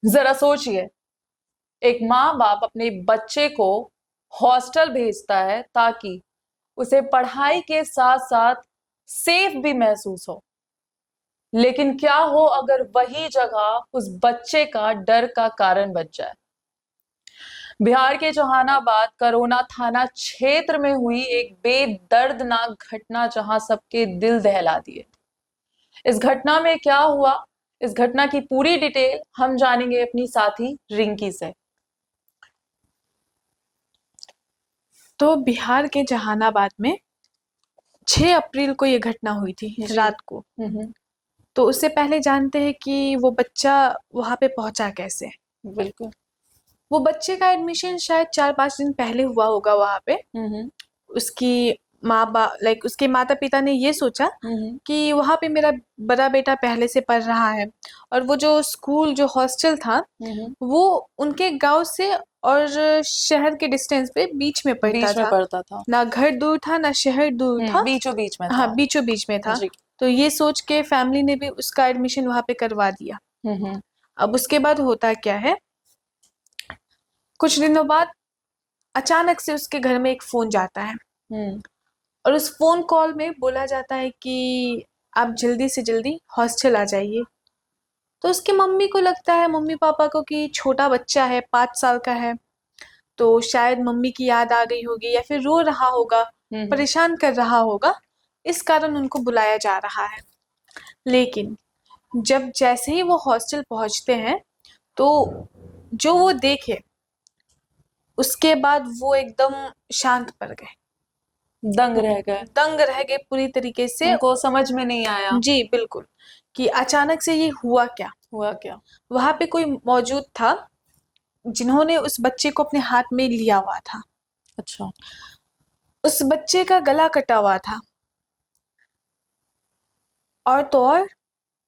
जरा सोचिए, एक माँ बाप अपने बच्चे को हॉस्टल भेजता है ताकि उसे पढ़ाई के साथ साथ सेफ भी महसूस हो। लेकिन क्या हो अगर वही जगह उस बच्चे का डर का कारण बन जाए। बिहार के जहानाबाद करोना थाना क्षेत्र में हुई एक बेदर्दनाक घटना जहां सबके दिल दहला दिए। इस घटना में क्या हुआ, इस घटना की पूरी डिटेल हम जानेंगे अपनी साथी रिंकी से। तो बिहार के जहानाबाद में 6 अप्रैल को ये घटना हुई थी रात को। तो उससे पहले जानते हैं कि वो बच्चा वहां पे पहुंचा कैसे। बिल्कुल। वो बच्चे का एडमिशन शायद 4-5 दिन पहले हुआ होगा वहां पे। उसकी उसके माता पिता ने ये सोचा कि वहां पे मेरा बड़ा बेटा पहले से पढ़ रहा है, और वो जो स्कूल जो हॉस्टल था वो उनके गांव से और शहर के डिस्टेंस पे बीच में पड़ता था। ना घर दूर था ना शहर दूर था, बीचों बीच में था। हाँ, बीचों बीच में था। तो ये सोच के फैमिली ने भी उसका एडमिशन वहां पे करवा दिया। अब उसके बाद होता क्या है, कुछ दिनों बाद अचानक से उसके घर में एक फोन जाता है, और उस फोन कॉल में बोला जाता है कि आप जल्दी से जल्दी हॉस्टल आ जाइए। तो उसके मम्मी को लगता है, मम्मी पापा को, कि छोटा बच्चा है, 5 साल का है, तो शायद मम्मी की याद आ गई होगी या फिर रो रहा होगा, परेशान कर रहा होगा, इस कारण उनको बुलाया जा रहा है। लेकिन जब जैसे ही वो हॉस्टल पहुंचते हैं तो जो वो देखे उसके बाद वो एकदम शांत पड़ गए, दंग रह गए पूरी तरीके से। उनको समझ में नहीं आया। जी बिल्कुल, कि अचानक से ये हुआ क्या। वहां पे कोई मौजूद था जिन्होंने उस बच्चे को अपने हाथ में लिया हुआ था। अच्छा। उस बच्चे का गला कटा हुआ था, और तो और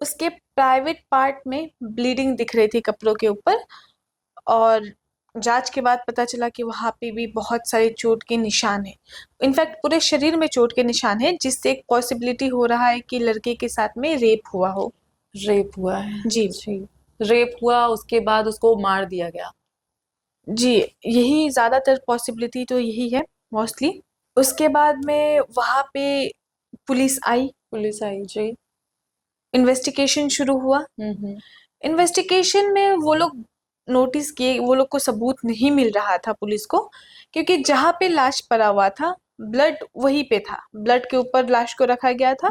उसके प्राइवेट पार्ट में ब्लीडिंग दिख रही थी कपड़ों के ऊपर। और जांच के बाद पता चला कि वहां पे भी बहुत सारे चोट के निशान है। इनफैक्ट पूरे शरीर में चोट के निशान है, जिससे एक पॉसिबिलिटी हो रहा है कि लड़के के साथ में रेप हुआ हो। रेप हुआ है जी। रेप हुआ, उसके बाद उसको मार दिया गया। जी, यही ज्यादातर पॉसिबिलिटी तो यही है मोस्टली। उसके बाद में वहां पे पुलिस आई जी। इन्वेस्टिगेशन शुरू हुआ। इन्वेस्टिगेशन में वो लोग नोटिस किए, वो लोग को सबूत नहीं मिल रहा था पुलिस को, क्योंकि जहाँ पे लाश पड़ा हुआ था ब्लड वहीं पे था, ब्लड के ऊपर लाश को रखा गया था।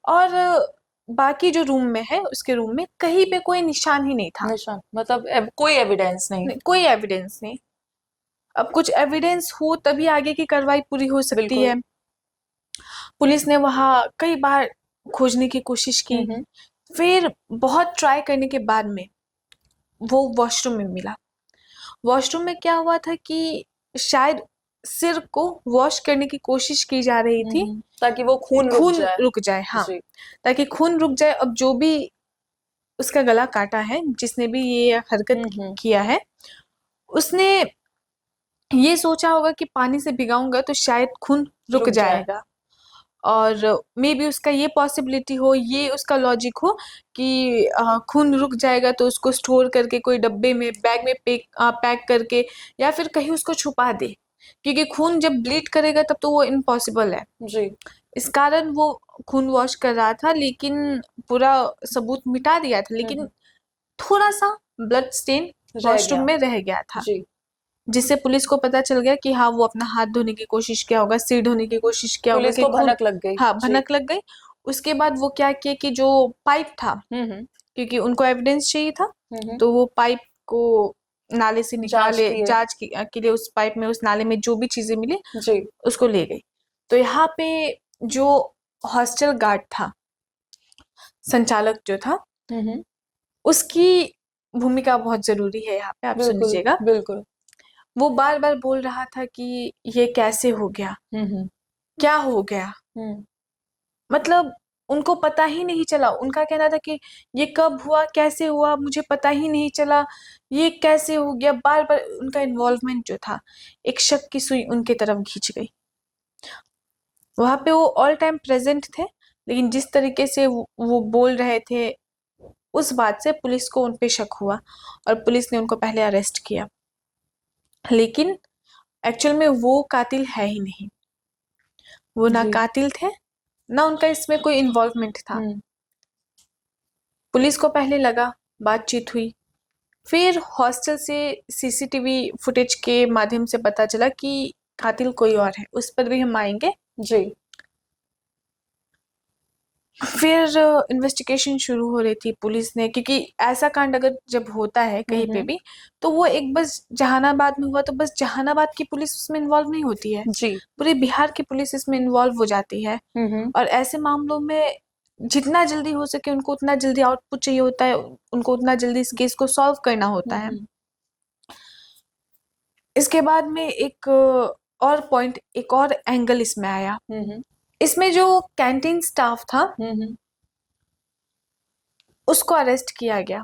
और बाकी जो रूम में है उसके रूम में कहीं पे कोई निशान ही नहीं था। मतलब कोई एविडेंस नहीं। कोई एविडेंस नहीं। अब कुछ एविडेंस हो तभी आगे की कार्रवाई पूरी हो सकती है। पुलिस ने वहां कई बार खोजने की कोशिश की, फिर बहुत ट्राई करने के बाद में वो वॉशरूम में मिला। वॉशरूम में क्या हुआ था कि शायद सिर को वॉश करने की कोशिश की जा रही थी ताकि वो खून रुक जाए। हाँ, ताकि खून रुक जाए। अब जो भी उसका गला काटा है, जिसने भी ये हरकत किया है, उसने ये सोचा होगा कि पानी से भिगाऊंगा तो शायद खून रुक जाएगा। और मे बी उसका ये पॉसिबिलिटी हो, ये उसका लॉजिक हो कि खून रुक जाएगा तो उसको स्टोर करके कोई डब्बे में, बैग में पैक करके, या फिर कहीं उसको छुपा दे, क्योंकि खून जब ब्लीड करेगा तब तो वो इम्पॉसिबल है जी। इस कारण वो खून वॉश कर रहा था, लेकिन पूरा सबूत मिटा दिया था, लेकिन थोड़ा सा ब्लड स्टेन वॉशरूम में रह गया था जी। जिससे पुलिस को पता चल गया कि हाँ, वो अपना हाथ धोने की कोशिश किया होगा, सिर धोने की कोशिश किया होगा, पुलिस को भनक लग गई। हाँ, भनक लग गई। उसके बाद वो क्या किया कि जो पाइप था, क्योंकि उनको एविडेंस चाहिए था, तो वो पाइप को नाले से निकाले, जांच के लिए उस पाइप में, उस नाले में जो भी चीजें मिली जी, उसको ले गई। तो यहाँ पे जो हॉस्टल गार्ड था, संचालक जो था, उसकी भूमिका बहुत जरूरी है यहाँ पे, आप सुन लीजिएगा। बिल्कुल। वो बार बार बोल रहा था कि ये कैसे हो गया, क्या हो गया। मतलब उनको पता ही नहीं चला। उनका कहना था कि ये कब हुआ, कैसे हुआ, मुझे पता ही नहीं चला, ये कैसे हो गया। बार बार उनका इन्वॉल्वमेंट जो था, एक शक की सुई उनके तरफ खींच गई। वहां पे वो ऑल टाइम प्रेजेंट थे, लेकिन जिस तरीके से वो बोल रहे थे उस बात से पुलिस को उन पे शक हुआ और पुलिस ने उनको पहले अरेस्ट किया, लेकिन एक्चुअल में वो कातिल है ही नहीं। वो ना जी। कातिल थे, ना उनका इसमें कोई इन्वॉल्वमेंट था। पुलिस को पहले लगा, बातचीत हुई, फिर हॉस्टल से सीसीटीवी फुटेज के माध्यम से पता चला कि कातिल कोई और है। उस पर भी हम आएंगे। जी। फिर इन्वेस्टिगेशन शुरू हो रही थी पुलिस ने, क्योंकि ऐसा कांड अगर जब होता है कहीं पे भी, तो वो एक बस जहानाबाद में हुआ तो बस जहानाबाद की पुलिस उसमें इन्वॉल्व नहीं होती है, जी। पूरे बिहार की पुलिस इसमें इन्वॉल्व हो जाती है। और ऐसे मामलों में जितना जल्दी हो सके उनको उतना जल्दी आउटपुट चाहिए होता है, उनको उतना जल्दी इस केस को सॉल्व करना होता है। इसके बाद में एक और पॉइंट, एक और एंगल इसमें आया। इसमें जो कैंटीन स्टाफ था उसको अरेस्ट किया गया।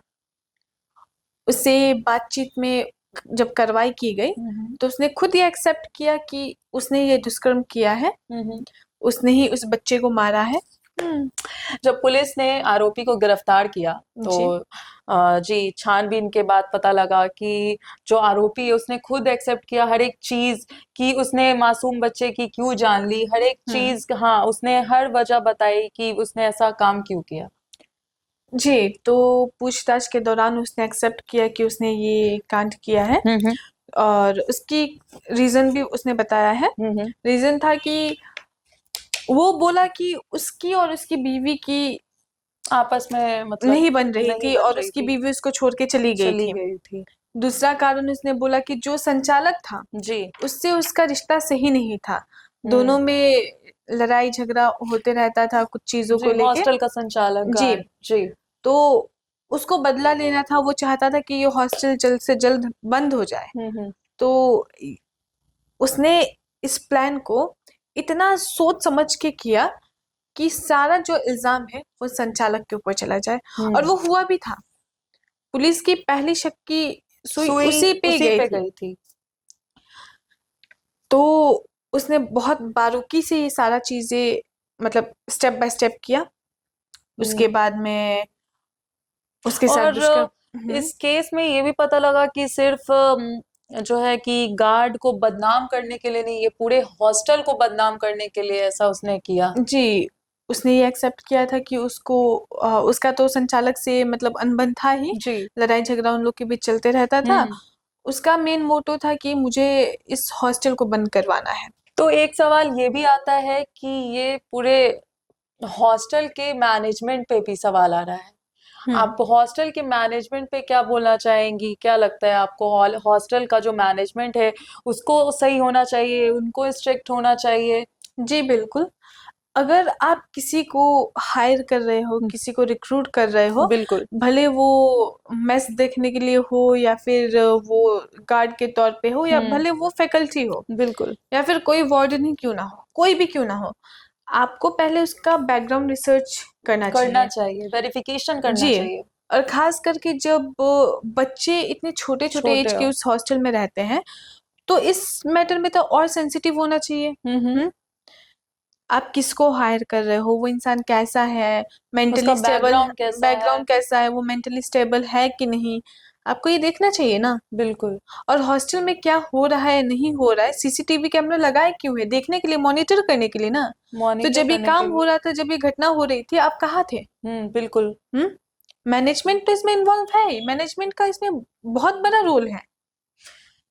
उससे बातचीत में जब कार्रवाई की गई तो उसने खुद ये एक्सेप्ट किया कि उसने ये दुष्कर्म किया है, उसने ही उस बच्चे को मारा है। जब पुलिस ने आरोपी को गिरफ्तार किया तो जी छानबीन के बाद पता लगा कि जो आरोपी है उसने खुद एक्सेप्ट किया हर एक चीज, कि उसने मासूम बच्चे की क्यों जान ली, हर एक चीज। हाँ, उसने हर वजह बताई कि उसने ऐसा काम क्यों किया। जी, तो पूछताछ के दौरान उसने एक्सेप्ट किया कि उसने ये कांड किया है और उसकी रीजन भी उसने बताया है। रीजन था कि वो बोला कि उसकी और उसकी बीवी की आपस में मतलब नहीं बन रही थी और उसकी बीवी उसको छोड़ के चली गई थी। दूसरा कारण उसने बोला कि जो संचालक था जी उससे उसका रिश्ता सही नहीं था, दोनों में लड़ाई झगड़ा होते रहता था कुछ चीजों को लेके। हॉस्टल का संचालक जी जी। तो उसको बदला लेना था, वो चाहता था कि ये हॉस्टल जल्द से जल्द बंद हो जाए। तो उसने इस प्लान को इतना सोच समझ के किया कि सारा जो इल्जाम है वो संचालक के ऊपर चला जाए, और वो हुआ भी था। पुलिस की पहली शक की सुई उसी पे गई थी। तो उसने बहुत बारीकी से ये सारा चीजें मतलब स्टेप बाय स्टेप किया। उसके बाद में उसके साथ इस केस में ये भी पता लगा कि सिर्फ जो है कि गार्ड को बदनाम करने के लिए नहीं, ये पूरे हॉस्टल को बदनाम करने के लिए ऐसा उसने किया। जी, उसने ये एक्सेप्ट किया था कि उसको उसका तो संचालक से मतलब अनबन था ही, लड़ाई झगड़ा उन लोग के बीच चलते रहता था। उसका मेन मोटो था कि मुझे इस हॉस्टल को बंद करवाना है। तो एक सवाल ये भी आता है कि ये पूरे हॉस्टल के मैनेजमेंट पे भी सवाल आ रहा है। आप हॉस्टल के मैनेजमेंट पे क्या बोलना चाहेंगी? क्या लगता है आपको? हॉस्टल का जो मैनेजमेंट है उसको सही होना चाहिए, उनको स्ट्रिक्ट होना चाहिए? जी बिल्कुल। अगर आप किसी को हायर कर रहे हो, किसी को रिक्रूट कर रहे हो, बिल्कुल, भले वो मेस देखने के लिए हो या फिर वो गार्ड के तौर पे हो या भले वो फैकल्टी हो, बिल्कुल, या फिर कोई वार्डन ही क्यों ना हो, कोई भी क्यों ना हो, आपको पहले उसका बैकग्राउंड रिसर्च करना चाहिए, वेरिफिकेशन करना जी। चाहिए। और खास करके जब बच्चे इतने छोटे छोटे एज के उस हॉस्टल में रहते हैं, तो इस मैटर में तो और सेंसिटिव होना चाहिए। आप किसको हायर कर रहे हो, वो इंसान कैसा है, मेंटली स्टेबल, बैकग्राउंड कैसा है, वो मेंटली स्टेबल है कि नहीं, आपको ये देखना चाहिए ना। बिल्कुल। और हॉस्टल में क्या हो रहा है नहीं हो रहा है, सीसीटीवी कैमरा लगाए क्यों है? देखने के लिए, मॉनिटर करने के लिए ना। तो जब ये काम हो रहा था, जब ये घटना हो रही थी, आप कहाँ थे? बिल्कुल। मैनेजमेंट तो इसमें इन्वॉल्व है, मैनेजमेंट का इसमें बहुत बड़ा रोल है।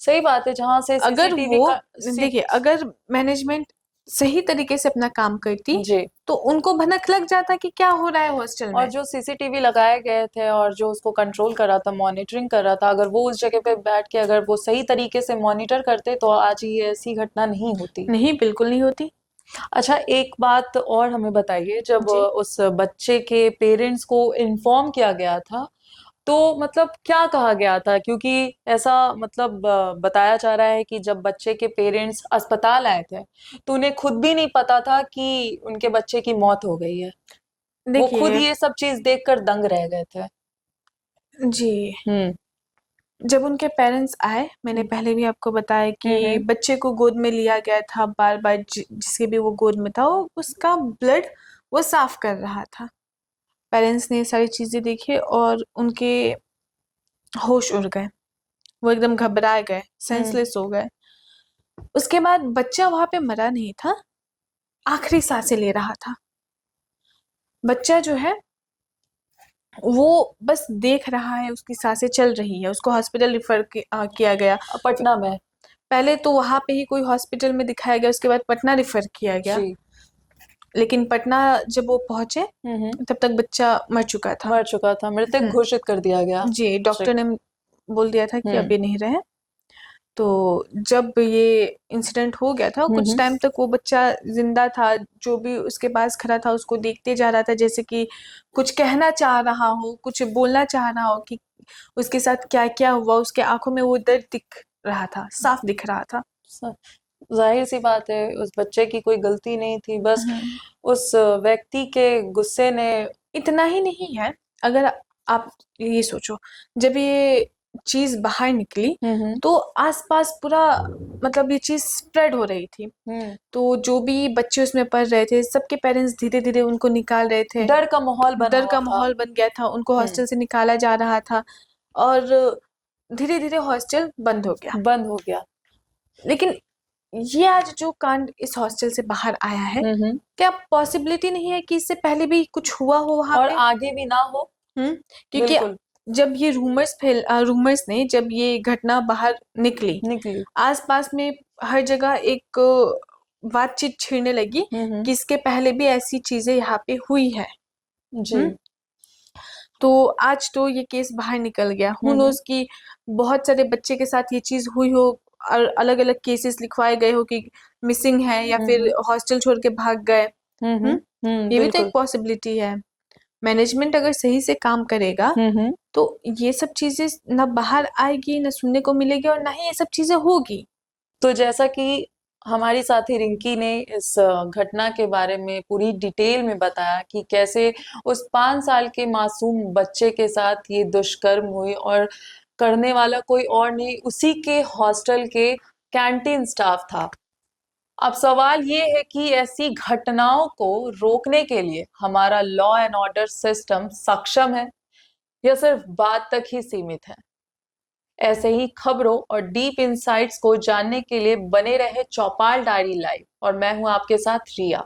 सही बात है। जहां से अगर वो देखिए, अगर मैनेजमेंट सही तरीके से अपना काम करती तो उनको भनक लग जाता कि क्या हो रहा है हॉस्टल में। और जो सीसीटीवी लगाए गए थे और जो उसको कंट्रोल कर रहा था, मॉनिटरिंग कर रहा था, अगर वो उस जगह पे बैठ के अगर वो सही तरीके से मॉनिटर करते तो आज ये ऐसी घटना नहीं होती। नहीं, बिल्कुल नहीं होती। अच्छा, एक बात और हमें बताइए, जब उस बच्चे के पेरेंट्स को इन्फॉर्म किया गया था तो मतलब क्या कहा गया था? क्योंकि ऐसा मतलब बताया जा रहा है कि जब बच्चे के पेरेंट्स अस्पताल आए थे तो उन्हें खुद भी नहीं पता था कि उनके बच्चे की मौत हो गई है। वो खुद ये सब चीज देखकर दंग रह गए थे। जी। जब उनके पेरेंट्स आए, मैंने पहले भी आपको बताया कि बच्चे को गोद में लिया गया था, बार बार जिसके भी वो गोद में था, उसका ब्लड वो साफ कर रहा था। पेरेंट्स ने सारी चीजें देखी और उनके होश उड़ गए, वो एकदम घबरा गए, सेंसलेस हो गए। उसके बाद बच्चा वहां पे मरा नहीं था, आखिरी सांसें ले रहा था। बच्चा जो है वो बस देख रहा है, उसकी सांसें चल रही है, उसको हॉस्पिटल रिफर किया गया। पटना में? पहले तो वहां पे ही कोई हॉस्पिटल में दिखाया गया, उसके बाद पटना रिफर किया गया। जी। लेकिन पटना जब वो पहुंचे तब तक बच्चा मर चुका था। मर चुका था, मृतक घोषित कर दिया गया। जी, डॉक्टर ने बोल दिया था कि अब ये नहीं रहे। तो जब ये इंसिडेंट हो गया था, कुछ टाइम तक वो बच्चा जिंदा था, जो भी उसके पास खड़ा था उसको देखते जा रहा था, जैसे कि कुछ कहना चाह रहा हो, कुछ बोलना चाह रहा हो कि उसके साथ क्या क्या हुआ। उसके आंखों में वो दर्द दिख रहा था, साफ दिख रहा था। जाहिर सी बात है, उस बच्चे की कोई गलती नहीं थी, बस उस व्यक्ति के गुस्से ने। इतना ही नहीं है, अगर आप ये सोचो, जब ये चीज बाहर निकली तो आसपास पूरा मतलब ये चीज स्प्रेड हो रही थी। तो जो भी बच्चे उसमें पढ़ रहे थे, सबके पेरेंट्स धीरे धीरे उनको निकाल रहे थे। डर का माहौल बन गया था, उनको हॉस्टल से निकाला जा रहा था और धीरे धीरे हॉस्टल बंद हो गया। लेकिन ये आज जो कांड इस हॉस्टल से बाहर आया है, क्या पॉसिबिलिटी नहीं है कि इससे पहले भी कुछ हुआ हो वहां और पे? आगे भी ना हो? क्योंकि जब ये रूमर्स ने जब ये घटना बाहर निकली, आसपास में हर जगह एक बातचीत छिड़ने लगी कि इसके पहले भी ऐसी चीजें यहाँ पे हुई है। जी। तो आज तो ये केस बाहर निकल गया। हु नोज कि बहुत सारे बच्चे के साथ ये चीज हुई हो, अलग अलग केसेस लिखवाए गए हो कि मिसिंग है या फिर हॉस्टल छोड़ के भाग गए। ये भी तो एक पॉसिबिलिटी है। मैनेजमेंट अगर सही से काम करेगा तो ये सब चीजें ना बाहर आएगी, ना सुनने को मिलेगी और ना ही ये सब चीजें होगी। तो जैसा कि हमारी साथी रिंकी ने इस घटना के बारे में पूरी डिटेल में बताया कि कैसे उस 5 साल के मासूम बच्चे के साथ ये दुष्कर्म हुई, और करने वाला कोई और नहीं, उसी के हॉस्टल के कैंटीन स्टाफ था। अब सवाल ये है कि ऐसी घटनाओं को रोकने के लिए हमारा लॉ एंड ऑर्डर सिस्टम सक्षम है या सिर्फ बात तक ही सीमित है? ऐसे ही खबरों और डीप इनसाइट्स को जानने के लिए बने रहे चौपाल डायरी लाइव, और मैं हूं आपके साथ रिया।